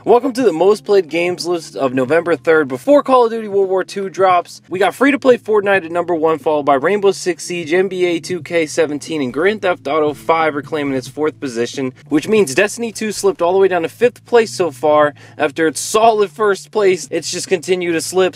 Welcome to the most played games list of November 3rd before Call of Duty World War II drops. We got free-to-play Fortnite at number 1, followed by Rainbow Six Siege, NBA 2K17, and Grand Theft Auto 5 reclaiming its 4th position, which means Destiny 2 slipped all the way down to 5th place so far. After its solid 1st place, it's just continued to slip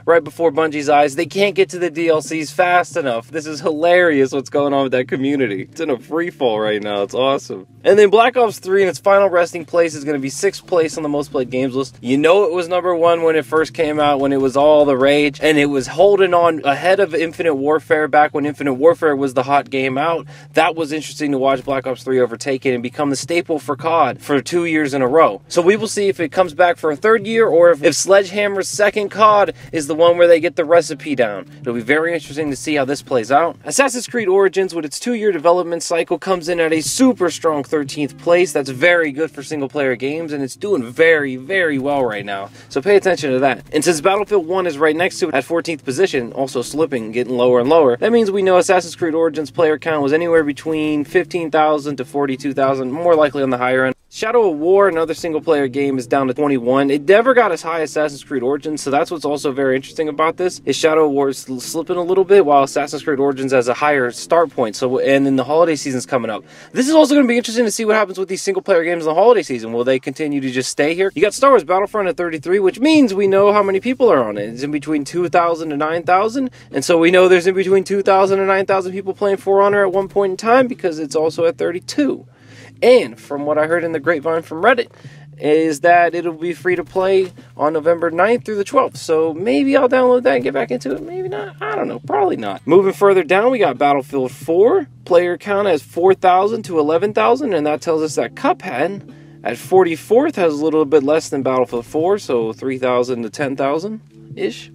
right before Bungie's eyes. They can't get to the DLCs fast enough. This is hilarious what's going on with that community. It's in a free fall right now. It's awesome. And then Black Ops 3 in its final resting place is going to be 6th place on the most played games list. You know it was number 1 when it first came out, when it was all the rage, and it was holding on ahead of Infinite Warfare back when Infinite Warfare was the hot game out. That was interesting to watch Black Ops 3 overtake it and become the staple for COD for 2 years in a row. So we will see if it comes back for a 3rd year or if Sledgehammer's 2nd COD is the one where they get the recipe down. It'll be very interesting to see how this plays out. Assassin's Creed Origins, with its 2-year development cycle, comes in at a super strong 13th place. That's very good for single player games, and it's doing very well right now, so pay attention to that. And since Battlefield 1 is right next to it at 14th position, also slipping, getting lower and lower, that means we know Assassin's Creed Origins player count was anywhere between 15,000 to 42,000, more likely on the higher end. Shadow of War, another single player game, is down to 21. It never got as high as Assassin's Creed Origins, so that's what's also very interesting about this, is Shadow of War is slipping a little bit while Assassin's Creed Origins has a higher start point. So, and then the holiday season's coming up. This is also going to be interesting to see what happens with these single player games in the holiday season. Will they continue to just stay here? You got Star Wars Battlefront at 33, which means we know how many people are on it. It's in between 2,000 to 9,000, and so we know there's in between 2,000 and 9,000 people playing For Honor at one point in time because it's also at 32. And from what I heard in the grapevine from Reddit, is that it'll be free to play on November 9th through the 12th. So maybe I'll download that and get back into it. Maybe not. I don't know. Probably not. Moving further down, we got Battlefield 4. Player count as 4,000 to 11,000. And that tells us that Cuphead at 44th has a little bit less than Battlefield 4. So 3,000 to 10,000-ish.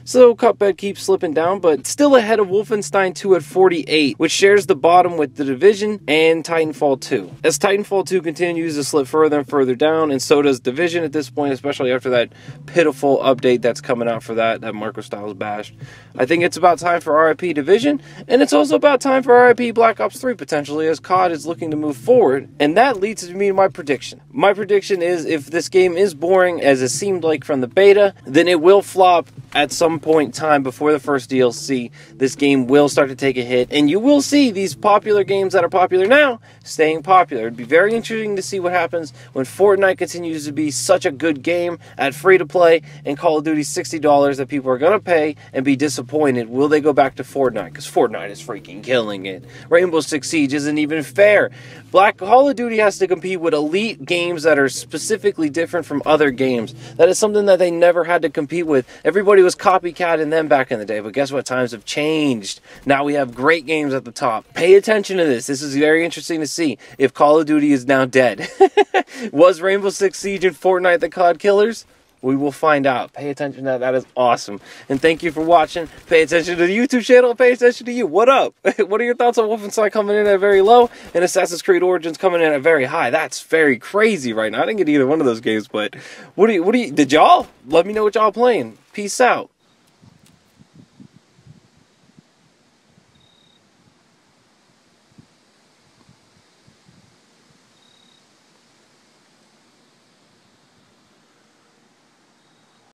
So Cuphead keeps slipping down, but still ahead of Wolfenstein 2 at 48, which shares the bottom with The Division and Titanfall 2. As Titanfall 2 continues to slip further and further down, and so does Division at this point, especially after that pitiful update that's coming out for that Marco Styles bashed. I think it's about time for RIP Division, and it's also about time for RIP Black Ops 3 potentially, as COD is looking to move forward, and that leads me to my prediction. My prediction is if this game is boring, as it seemed like from the beta, then it will flop at some point in time before the first DLC. This game will start to take a hit, and you will see these popular games that are popular now staying popular. It'd be very interesting to see what happens when Fortnite continues to be such a good game at free-to-play and Call of Duty $60 that people are going to pay and be disappointed. Will they go back to Fortnite? Because Fortnite is freaking killing it. Rainbow Six Siege isn't even fair. Call of Duty has to compete with elite games that are specifically different from other games. That is something that they never had to compete with. Everybody was copycatting them back in the day, but guess what? Times have changed. Now we have great games at the top. Pay attention to this. This is very interesting to see if Call of Duty is now dead. Was Rainbow Six Siege and Fortnite the COD killers? We will find out. Pay attention to that. That is awesome. And thank you for watching. Pay attention to the YouTube channel. Pay attention to you. What up? What are your thoughts on Wolfenstein coming in at very low and Assassin's Creed Origins coming in at very high? That's very crazy right now. I didn't get either one of those games, but did y'all? Let me know what y'all playing. Peace out.